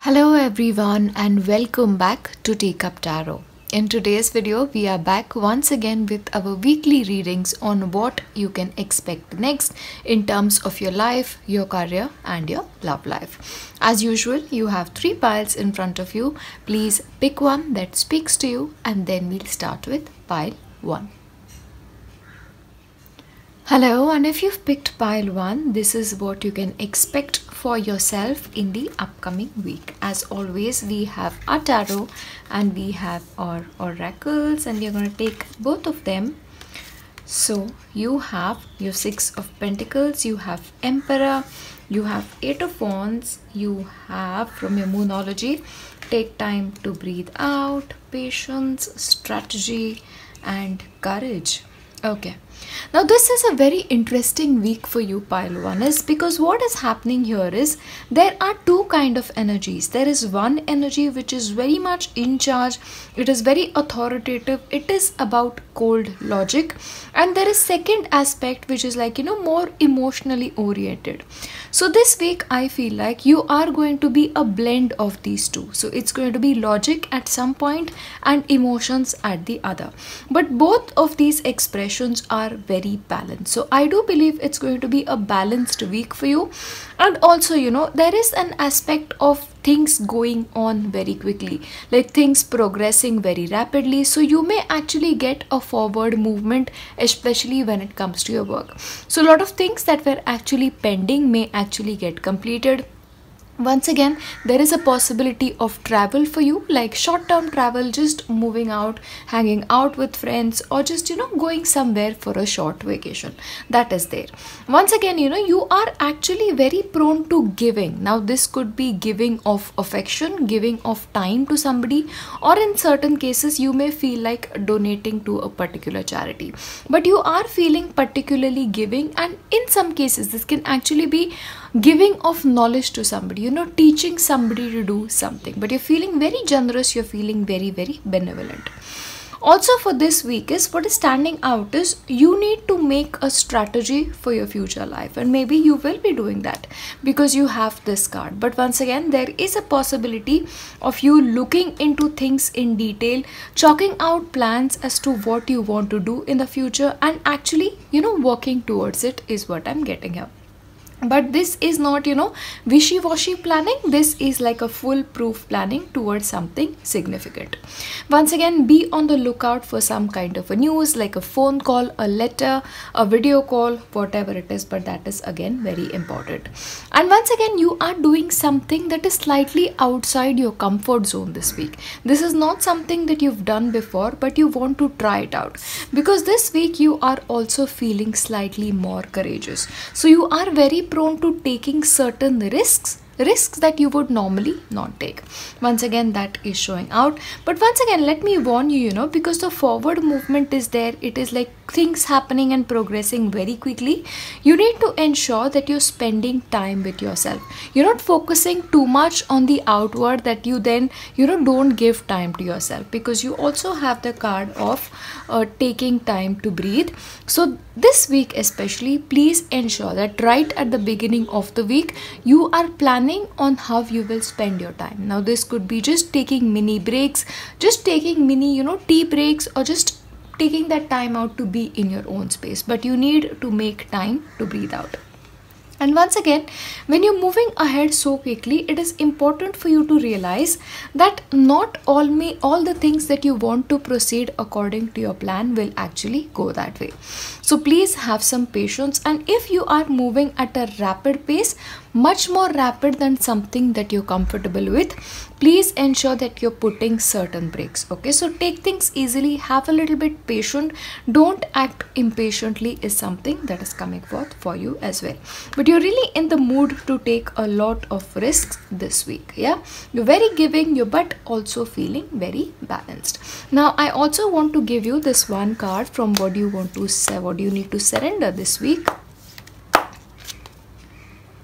Hello everyone and welcome back to Teacup Tarot. In today's video, we are back once again with our weekly readings on what you can expect next in terms of your life, your career and your love life. As usual, you have 3 piles in front of you. Please pick one that speaks to you and then we'll start with pile 1. Hello, and if you've picked pile 1, this is what you can expect for yourself in the upcoming week. As always, we have our tarot and we have our oracles, and we are going to take both of them. So you have your 6 of Pentacles, you have Emperor, you have 8 of Wands, you have from your Moonology, take time to breathe out, patience, strategy and courage. Okay. Now this is a very interesting week for you, pile 1, is because what is happening here is there are 2 kind of energies. There is one energy which is very much in charge, it is very authoritative, it is about cold logic, and there is second aspect which is like more emotionally oriented. So this week I feel like you are going to be a blend of these two. So it's going to be logic at some point and emotions at the other, but both of these expressions are very balanced. So I do believe it's going to be a balanced week for you. And also there is an aspect of things going on very quickly, like things progressing very rapidly. So you may actually get a forward movement, especially when it comes to your work. So a lot of things that were actually pending may actually get completed. Once again, there is a possibility of travel for you, like short-term travel, just moving out, hanging out with friends, or just going somewhere for a short vacation. That is there. Once again, you are actually very prone to giving. Now this could be giving of affection, giving of time to somebody, or in certain cases you may feel like donating to a particular charity, but you are feeling particularly giving, and in some cases this can actually be giving of knowledge to somebody, teaching somebody to do something, but you're feeling very generous, you're feeling very benevolent. Also for this week is what is standing out is you need to make a strategy for your future life, and maybe you will be doing that because you have this card. But once again, there is a possibility of you looking into things in detail, chalking out plans as to what you want to do in the future, and actually working towards it is what I'm getting here. But this is not wishy-washy planning. This is like a foolproof planning towards something significant. Once again, be on the lookout for some kind of a news, like a phone call, a letter, a video call, whatever it is, but that is again very important. And once again, you are doing something that is slightly outside your comfort zone this week. This is not something that you've done before, but you want to try it out, because this week you are also feeling slightly more courageous. So you are very prone to taking certain risks that you would normally not take. Once again, that is showing out. But once again, let me warn you, because the forward movement is there, it is like things happening and progressing very quickly. You need to ensure that you're spending time with yourself. You're not focusing too much on the outward, that you then don't give time to yourself, because you also have the card of taking time to breathe. So this week especially, please ensure that right at the beginning of the week you are planning on how you will spend your time. Now this could be just taking mini breaks, just taking mini tea breaks, or just taking that time out to be in your own space, but you need to make time to breathe out. And once again, when you're moving ahead so quickly, it is important for you to realize that not all the things that you want to proceed according to your plan will actually go that way. So please have some patience, and if you are moving at a rapid pace, much more rapid than something that you're comfortable with, please ensure that you're putting certain breaks. Okay, so take things easily, have a little bit patient, don't act impatiently is something that is coming forth for you as well. But you're really in the mood to take a lot of risks this week. Yeah, you're very giving, but also feeling very balanced. Now I also want to give you this one card from what you want to say, what you need to surrender this week.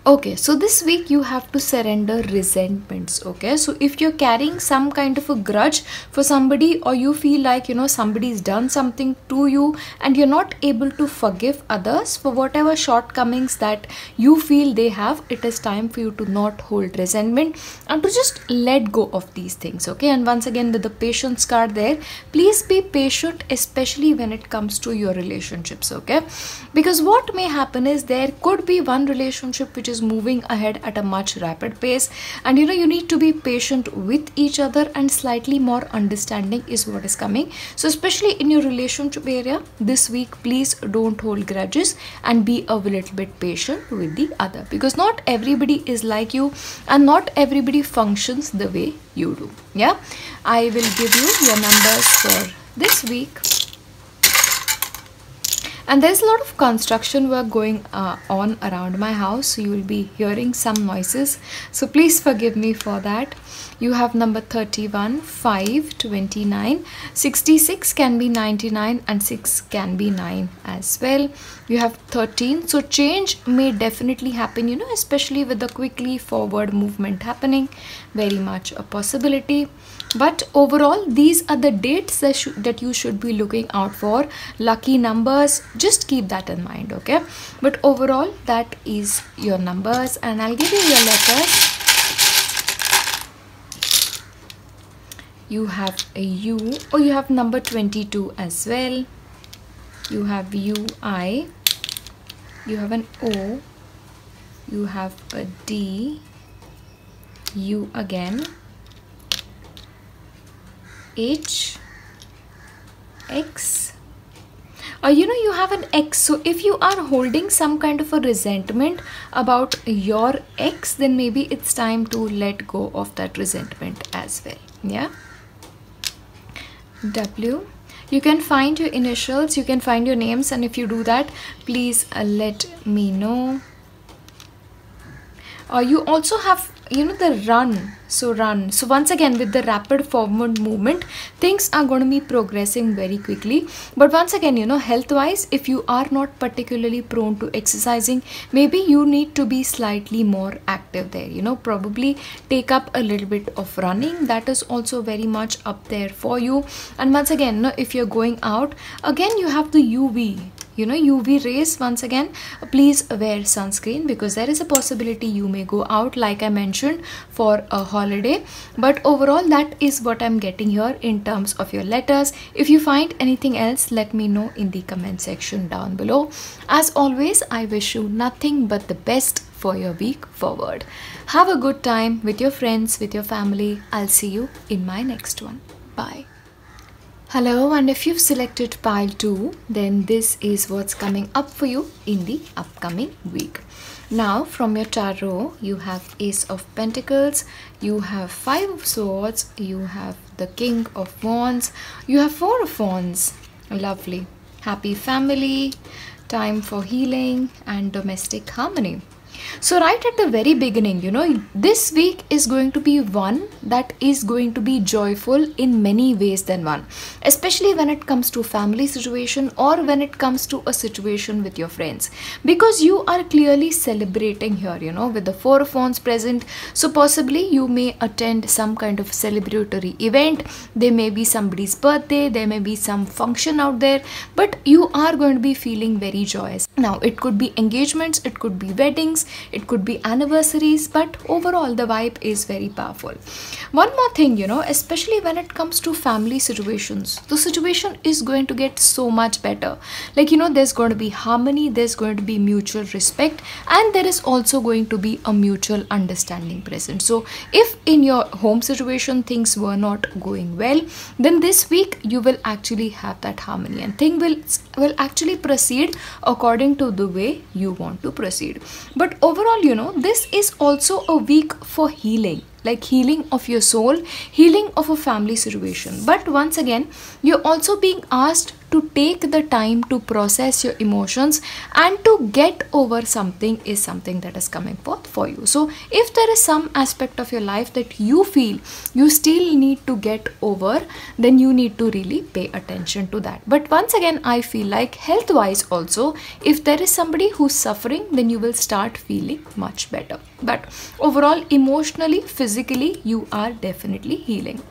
Okay, so this week you have to surrender resentments. Okay, so if you're carrying some kind of a grudge for somebody, or you feel like somebody's done something to you and you're not able to forgive others for whatever shortcomings that you feel they have, it is time for you to not hold resentment and to just let go of these things. Okay, and once again with the patience card there, please be patient, especially when it comes to your relationships. Okay, because what may happen is there could be one relationship which is moving ahead at a much rapid pace, and you need to be patient with each other, and slightly more understanding is what is coming. So especially in your relationship area this week, please don't hold grudges and be a little bit patient with the other, because not everybody is like you and not everybody functions the way you do. Yeah, I will give you your numbers for this week. And there's a lot of construction work going on around my house, so you will be hearing some noises, so please forgive me for that. You have number 31, 5, 29, 66 can be 99, and 6 can be 9 as well. You have 13, so change may definitely happen, especially with the quickly forward movement happening, very much a possibility. But overall, these are the dates that you should be looking out for. Lucky numbers, just keep that in mind. Okay, but overall that is your numbers, and I'll give you your letters. You have a U, or you have number 22 as well. You have UI, you have an O, you have a D, U again, H, X, you have an X. So if you are holding some kind of a resentment about your ex, then maybe it's time to let go of that resentment as well. Yeah. W, you can find your initials, you can find your names, and if you do that, please let me know. You also have the run. So once again, with the rapid forward movement, things are going to be progressing very quickly. But once again, health wise, if you are not particularly prone to exercising, maybe you need to be slightly more active there. Probably take up a little bit of running. That is also very much up there for you. And once again, if you're going out, again you have the UV rays. Once again, please wear sunscreen, because there is a possibility you may go out, like I mentioned, for a holiday. But overall, that is what I'm getting here in terms of your letters. If you find anything else, let me know in the comment section down below. As always, I wish you nothing but the best for your week forward. Have a good time with your friends, with your family. I'll see you in my next one. Bye. Hello, and if you've selected pile 2, then this is what's coming up for you in the upcoming week. Now from your tarot, you have Ace of Pentacles, you have 5 of Swords, you have the King of Wands, you have 4 of Wands. Lovely. Happy family, time for healing, and domestic harmony. So right at the very beginning, this week is going to be one that is going to be joyful in many ways than one, especially when it comes to family situation or when it comes to a situation with your friends, because you are clearly celebrating here, with the 4 of Wands present. So possibly you may attend some kind of celebratory event. There may be somebody's birthday, there may be some function out there, but you are going to be feeling very joyous. Now it could be engagements, it could be weddings, it could be anniversaries, but overall the vibe is very powerful. One more thing, especially when it comes to family situations, the situation is going to get so much better. Like, there's going to be harmony, there's going to be mutual respect, and there is also going to be a mutual understanding present. So if in your home situation things were not going well, then this week you will actually have that harmony, and thing will actually proceed according to the way you want to proceed. But overall, this is also a week for healing, like healing of your soul, healing of a family situation. But once again, you're also being asked to take the time to process your emotions and to get over something is something that is coming forth for you. So if there is some aspect of your life that you feel you still need to get over, then you need to really pay attention to that. But once again, I feel like health wise also, if there is somebody who's suffering, then you will start feeling much better. But overall, emotionally, physically, you are definitely healing.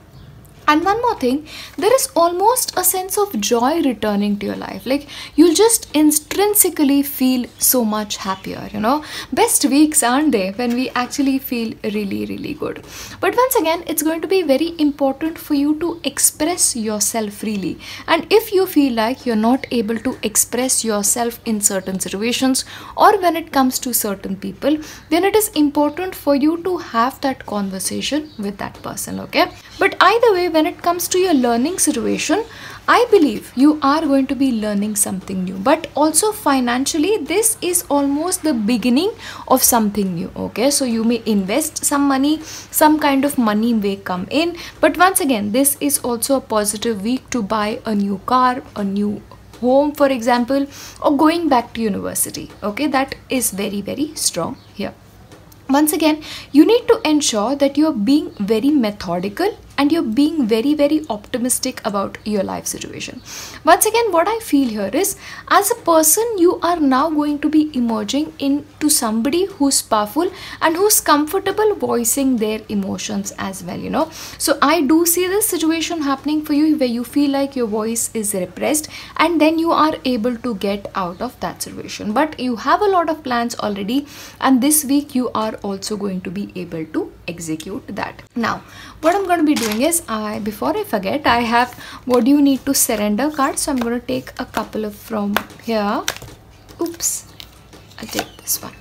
And one more thing, there is almost a sense of joy returning to your life. Like you'll just intrinsically feel so much happier, you know. Best weeks, aren't they, when we actually feel really, really good. But once again, it's going to be very important for you to express yourself freely. And if you feel like you're not able to express yourself in certain situations or when it comes to certain people, then it is important for you to have that conversation with that person, okay? But either way, when it comes to your learning situation, I believe you are going to be learning something new. But also financially, this is almost the beginning of something new, okay? So you may invest some money, some kind of money may come in. But once again, this is also a positive week to buy a new car, a new home, for example, or going back to university, okay? That is very, very strong here. Once again, you need to ensure that you are being very methodical and you're being very, very optimistic about your life situation. Once again, what I feel here is, as a person, you are now going to be emerging into somebody who's powerful and who's comfortable voicing their emotions as well, you know. So I do see this situation happening for you where you feel like your voice is repressed and then you are able to get out of that situation. But you have a lot of plans already, and this week you are also going to be able to execute that. Now, what I'm going to be doing is, before I forget, I have what do you need to surrender card. So I'm going to take a couple of from here. Oops, I'll take this one.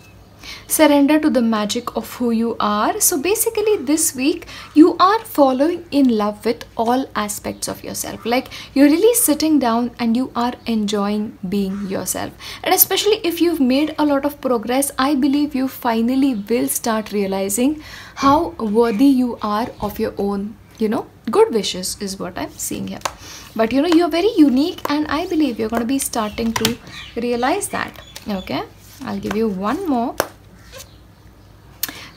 Surrender to the magic of who you are. So basically this week you are falling in love with all aspects of yourself. Like you're really sitting down and you are enjoying being yourself. And especially if you've made a lot of progress, I believe you finally will start realizing how worthy you are of your own, you know, good wishes is what I'm seeing here. But you know, you're very unique and I believe you're going to be starting to realize that. Okay, I'll give you one more.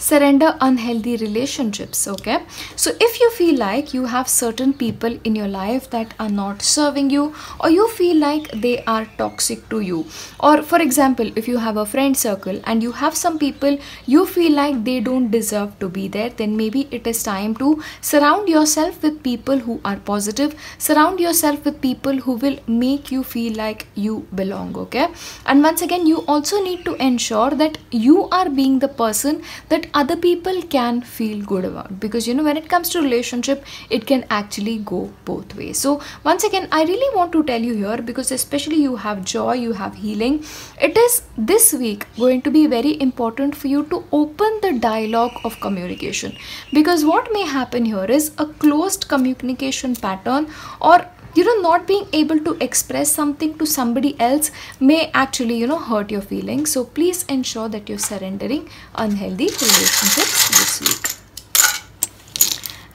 Surrender unhealthy relationships, okay? So if you feel like you have certain people in your life that are not serving you, or you feel like they are toxic to you, or for example, if you have a friend circle and you have some people you feel like they don't deserve to be there, then maybe it is time to surround yourself with people who are positive, surround yourself with people who will make you feel like you belong, okay? And once again, you also need to ensure that you are being the person that other people can feel good about, because you know, when it comes to relationship, it can actually go both ways. So once again, I really want to tell you here, because especially you have joy, you have healing, it is this week going to be very important for you to open the dialogue of communication, because what may happen here is a closed communication pattern, or you know, not being able to express something to somebody else may actually, you know, hurt your feelings. So please ensure that you're surrendering unhealthy relationships this week.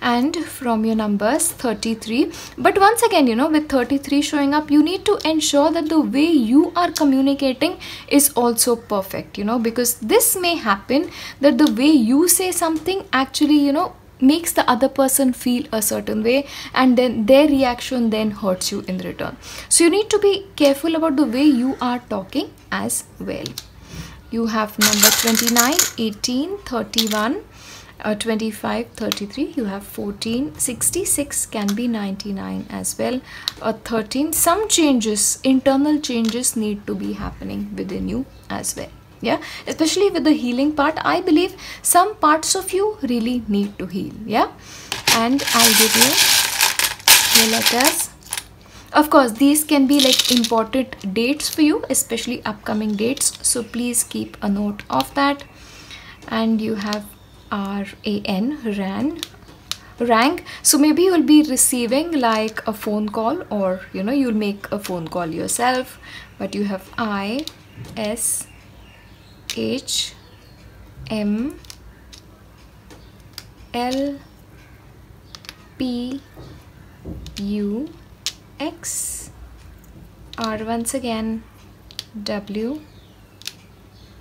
And from your numbers 33, but once again, you know, with 33 showing up, you need to ensure that the way you are communicating is also perfect, you know, because this may happen that the way you say something actually, you know, makes the other person feel a certain way, and then their reaction then hurts you in return. So you need to be careful about the way you are talking as well. You have number 29, 18, 31, 25, 33. You have 14, 66 can be 99 as well. 13, some changes, internal changes need to be happening within you as well. Yeah, especially with the healing part, I believe some parts of you really need to heal. Yeah, and I'll give you your letters. Of course, these can be like important dates for you, especially upcoming dates, so please keep a note of that. And you have RAN, rank. So maybe you'll be receiving like a phone call, or you know, you'll make a phone call yourself. But you have IS HM LPUX are once again W,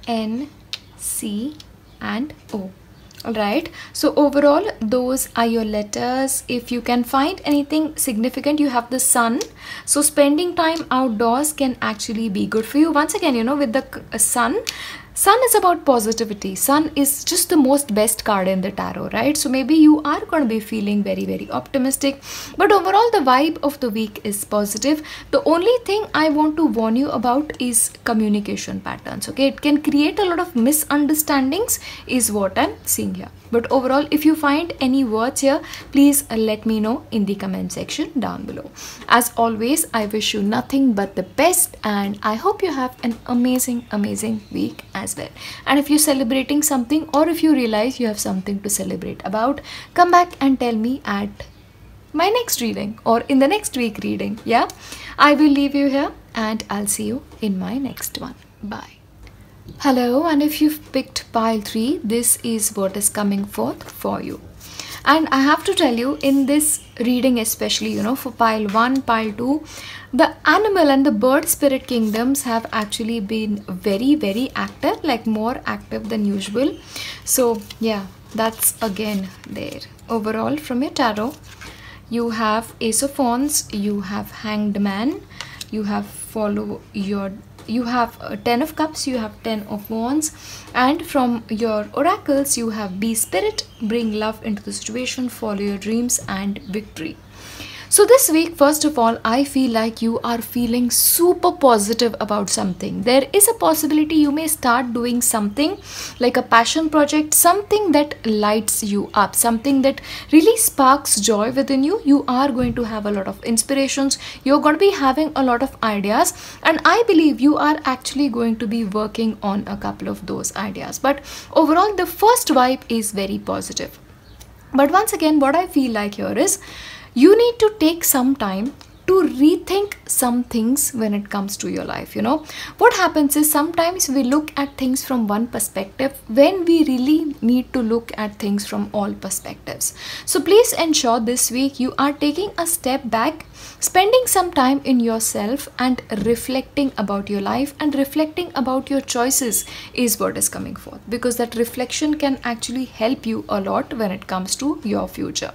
N, C and O. Alright, so overall those are your letters. If you can find anything significant, you have the sun, so spending time outdoors can actually be good for you. Once again, you know, with the sun is about positivity. Sun is just the most best card in the tarot, right? So maybe you are going to be feeling very optimistic, but overall the vibe of the week is positive. The only thing I want to warn you about is communication patterns. Okay, it can create a lot of misunderstandings is what I'm seeing here. But overall, if you find any words here, please let me know in the comment section down below. As always, I wish you nothing but the best, and I hope you have an amazing week as well. And if you're celebrating something, or if you realize you have something to celebrate about, come back and tell me at my next reading or in the next week reading. Yeah, I will leave you here and I'll see you in my next one. Bye. Hello, and if you've picked pile 3, this is what is coming forth for you. And I have to tell you, in this reading especially, you know, for pile 1, pile 2, the animal and the bird spirit kingdoms have actually been very active, like more active than usual. So yeah, that's again there. Overall, from your tarot, you have Ace of Wands, you have Hanged Man, you have you have 10 of Cups, you have 10 of Wands, and from your oracles you have Be Spirit, bring love into the situation, follow your dreams and victory. So this week, first of all, I feel like you are feeling super positive about something. There is a possibility you may start doing something like a passion project, something that lights you up, something that really sparks joy within you. You are going to have a lot of inspirations. You're going to be having a lot of ideas, and I believe you are actually going to be working on a couple of those ideas. But overall, the first vibe is very positive. But once again, what I feel like here is, you need to take some time to rethink some things when it comes to your life. You know, what happens is sometimes we look at things from one perspective when we really need to look at things from all perspectives. So please ensure this week you are taking a step back, spending some time in yourself and reflecting about your life and reflecting about your choices is what is coming forth, because that reflection can actually help you a lot when it comes to your future.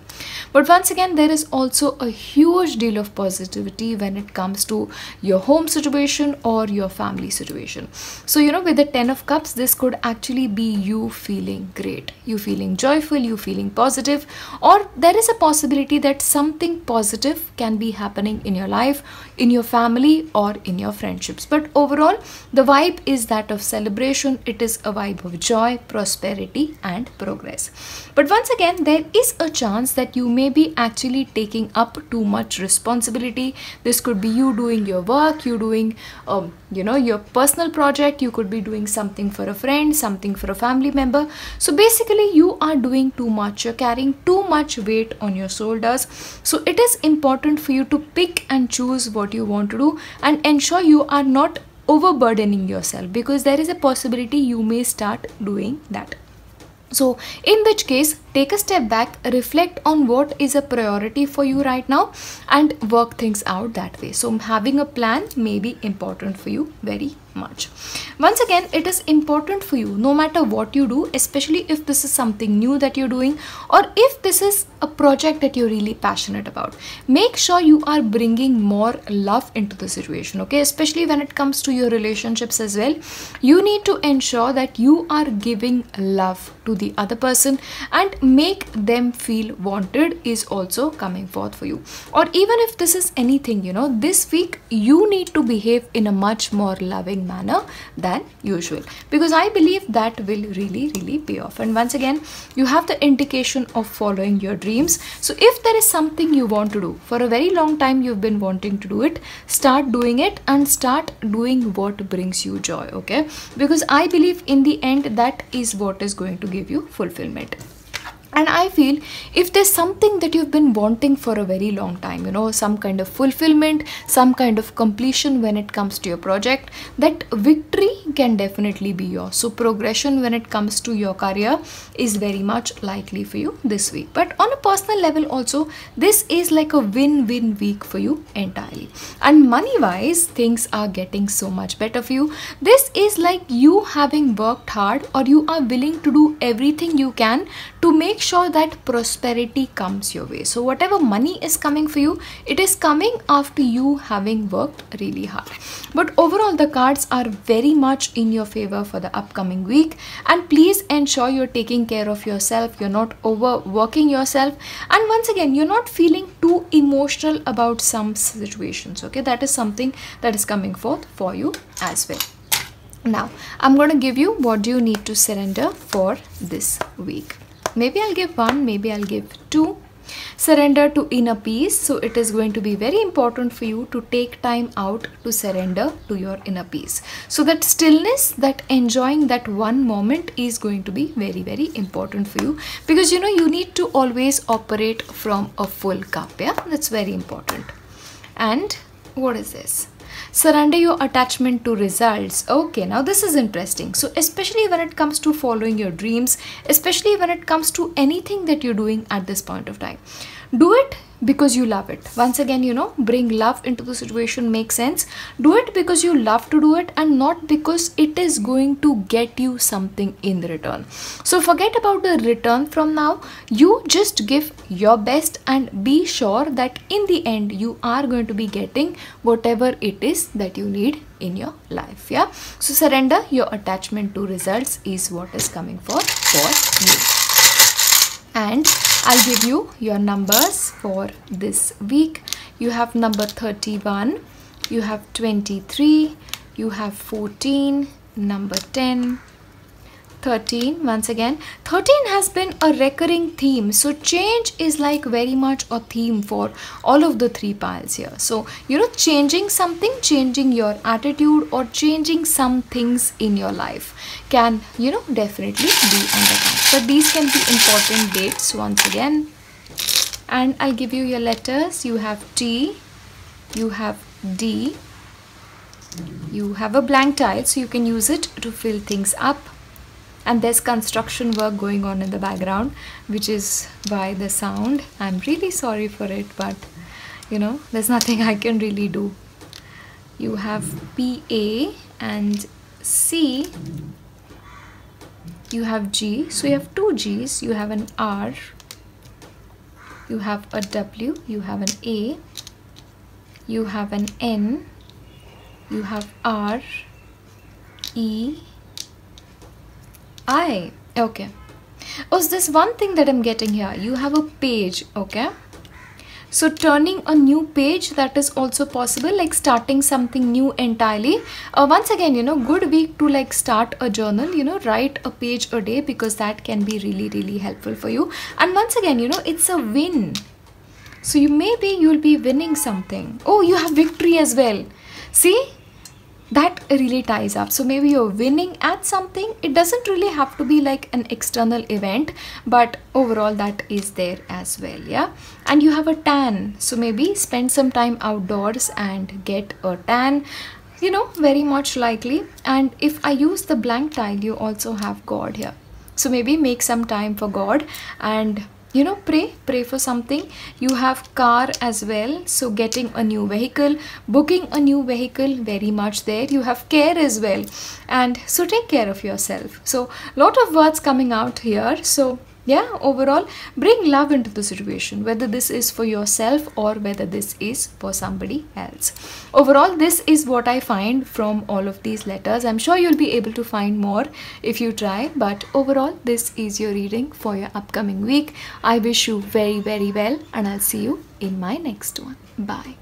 But once again, there is also a huge deal of positivity when it comes to your home situation or your family situation. So you know, with the 10 of Cups, this could actually be you feeling great, you feeling joyful, you feeling positive, or there is a possibility that something positive can be happening in your life, in your family or in your friendships. But overall, the vibe is that of celebration. It is a vibe of joy, prosperity and progress. But once again, there is a chance that you may be actually taking up too much responsibility. This could be you doing your work, you doing you know, your personal project, you could be doing something for a friend, something for a family member. So basically you are doing too much, you're carrying too much weight on your shoulders. So it is important for you to pick and choose what you want to do and ensure you are not overburdening yourself, because there is a possibility you may start doing that. So in which case, take a step back, reflect on what is a priority for you right now and work things out that way. So having a plan may be important for you very much. Once again, it is important for you, no matter what you do, especially if this is something new that you're doing or if this is a project that you're really passionate about, make sure you are bringing more love into the situation. Okay, especially when it comes to your relationships as well, you need to ensure that you are giving love to the other person and make them feel wanted is also coming forth for you. Or even if this is anything, you know, this week you need to behave in a much more loving manner than usual, because I believe that will really pay off. And once again, you have the indication of following your dreams. So if there is something you want to do for a very long time, you've been wanting to do it, start doing it and start doing what brings you joy. Okay, because I believe in the end that is what is going to give you fulfillment. And I feel if there's something that you've been wanting for a very long time, you know, some kind of fulfillment, some kind of completion when it comes to your project, that victory can definitely be yours. So progression when it comes to your career is very much likely for you this week. But on a personal level also, this is like a win-win week for you entirely. And money wise, things are getting so much better for you. This is like you having worked hard, or you are willing to do everything you can to make sure that prosperity comes your way. So whatever money is coming for you, it is coming after you having worked really hard. But overall, the cards are very much in your favor for the upcoming week. And please ensure you're taking care of yourself, you're not overworking yourself, and once again, you're not feeling too emotional about some situations. Okay, that is something that is coming forth for you as well. Now I'm going to give you what do you need to surrender for this week. Maybe I'll give one, maybe I'll give two. Surrender to inner peace. So it is going to be very important for you to take time out to surrender to your inner peace. So that stillness, that enjoying that one moment is going to be very, very important for you, because you know you need to always operate from a full cup. Yeah, that's very important. And what is this? Surrender your attachment to results. Okay, now this is interesting. So especially when it comes to following your dreams, especially when it comes to anything that you're doing at this point of time, do it because you love it. Once again, you know, bring love into the situation, makes sense. Do it because you love to do it and not because it is going to get you something in return. So forget about the return from now. You just give your best and be sure that in the end you are going to be getting whatever it is that you need in your life. Yeah, so surrender your attachment to results is what is coming for you. And I'll give you your numbers for this week. You have number 31, you have 23, you have 14, number 10, 13. Once again, 13 has been a recurring theme. So change is like very much a theme for all of the three piles here. So, you know, changing something, changing your attitude, or changing some things in your life can, you know, definitely be on the cards. But these can be important dates once again. And I'll give you your letters. You have T, you have D, you have a blank tile, so you can use it to fill things up. And there's construction work going on in the background, which is why the sound. I'm really sorry for it, but you know, there's nothing I can really do. You have PA and C. You have G, so you have two G's. You have an R, you have a W, you have an A, you have an N, you have R, E, I. Okay. Oh, so there's one thing that I'm getting here. You have a page. Okay. So turning a new page, that is also possible, like starting something new entirely. Once again, you know, good week to like start a journal, you know, write a page a day, because that can be really, really helpful for you. And once again, you know, it's a win. So you'll be winning something. Oh, you have victory as well. See? That really ties up. So maybe you're winning at something. It doesn't really have to be like an external event, but overall that is there as well. Yeah, and you have a tan, so maybe spend some time outdoors and get a tan, you know, very much likely. And if I use the blank tile, you also have God here, so maybe make some time for God and, you know, pray for something. You have car as well, so getting a new vehicle, booking a new vehicle, very much there. You have care as well, and so take care of yourself. So lot of words coming out here. So yeah, overall bring love into the situation, whether this is for yourself or whether this is for somebody else. Overall, this is what I find from all of these letters. I'm sure you'll be able to find more if you try, but overall this is your reading for your upcoming week. I wish you very, very well, and I'll see you in my next one. Bye.